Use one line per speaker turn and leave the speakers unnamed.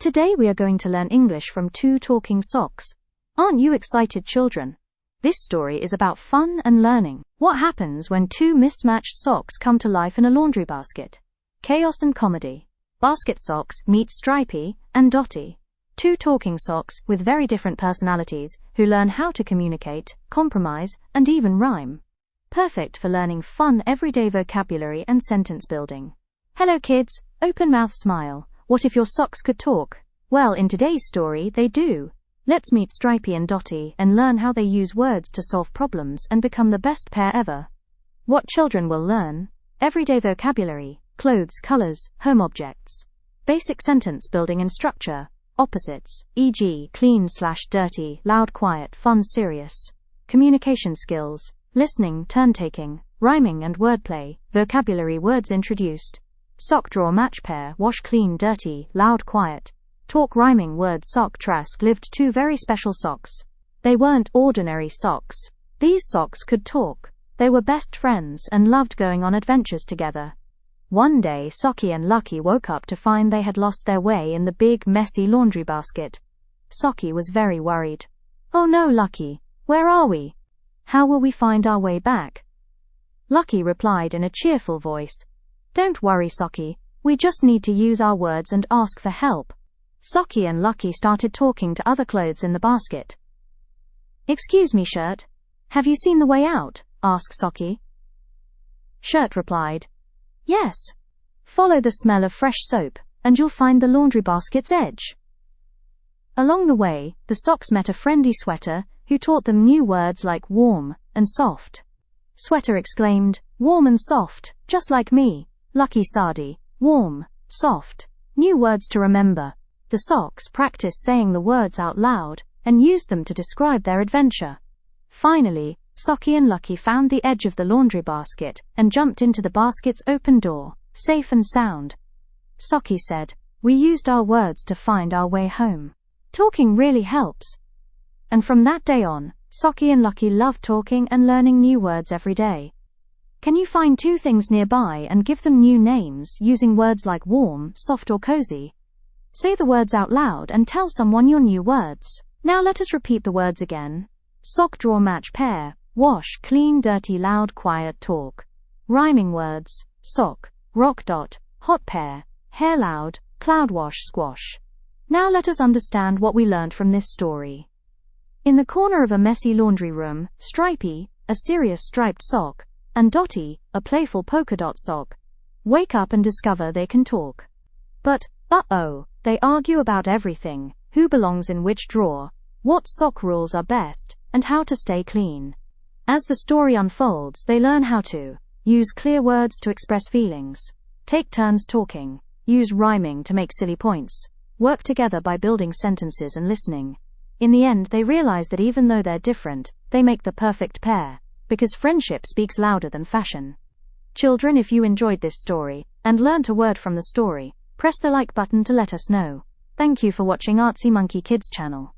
Today we are going to learn English from 2 talking socks. Aren't you excited, children? This story is about fun and learning. What happens when 2 mismatched socks come to life in a laundry basket? Chaos and comedy. Basket socks meet Stripey and Dotty. 2 talking socks with very different personalities who learn how to communicate, compromise, and even rhyme. Perfect for learning fun everyday vocabulary and sentence building. Hello kids, open mouth smile. What if your socks could talk? Well, in today's story, they do. Let's meet Stripey and Dotty and learn how they use words to solve problems and become the best pair ever. What children will learn: everyday vocabulary, clothes, colors, home objects, basic sentence building and structure, opposites, e.g., clean/dirty, loud, quiet, fun, serious, communication skills, listening, turn-taking, rhyming and wordplay, vocabulary words introduced, sock drawer match pair, wash, clean, dirty, loud, quiet, talk, rhyming word, sock, trask. Lived 2 very special socks. They weren't ordinary socks. These socks could talk. They were best friends and loved going on adventures together. One day, Socky and Lucky woke up to find they had lost their way in the big, messy laundry basket. Socky was very worried. "Oh no, Lucky, where are we? How will we find our way back?" Lucky replied in a cheerful voice, "Don't worry, Socky, we just need to use our words and ask for help." Socky and Lucky started talking to other clothes in the basket. "Excuse me, Shirt, have you seen the way out?" asked Socky. Shirt replied, "Yes. Follow the smell of fresh soap, and you'll find the laundry basket's edge." Along the way, the socks met a friendly Sweater, who taught them new words like warm and soft. Sweater exclaimed, "Warm and soft, just like me." Lucky Sardi, warm, soft, new words to remember. The socks practiced saying the words out loud and used them to describe their adventure. Finally, Socky and Lucky found the edge of the laundry basket and jumped into the basket's open door, safe and sound. Socky said, "We used our words to find our way home." Talking really helps. And from that day on, Socky and Lucky loved talking and learning new words every day. Can you find 2 things nearby and give them new names using words like warm, soft, or cozy? Say the words out loud and tell someone your new words. Now let us repeat the words again. Sock drawer match pair, wash, clean, dirty, loud, quiet, talk. Rhyming words: sock, rock, dot, hot pair, hair, loud, cloud, wash, squash. Now let us understand what we learned from this story. In the corner of a messy laundry room, Stripey, a serious striped sock, and Dotty, a playful polka dot sock, wake up and discover they can talk. But, uh-oh, they argue about everything: who belongs in which drawer, what sock rules are best, and how to stay clean. As the story unfolds, they learn how to use clear words to express feelings, take turns talking, use rhyming to make silly points, work together by building sentences and listening. In the end, they realize that even though they're different, they make the perfect pair, because friendship speaks louder than fashion. Children, if you enjoyed this story and learned a word from the story, press the like button to let us know. Thank you for watching Artzy Monkey Kids channel.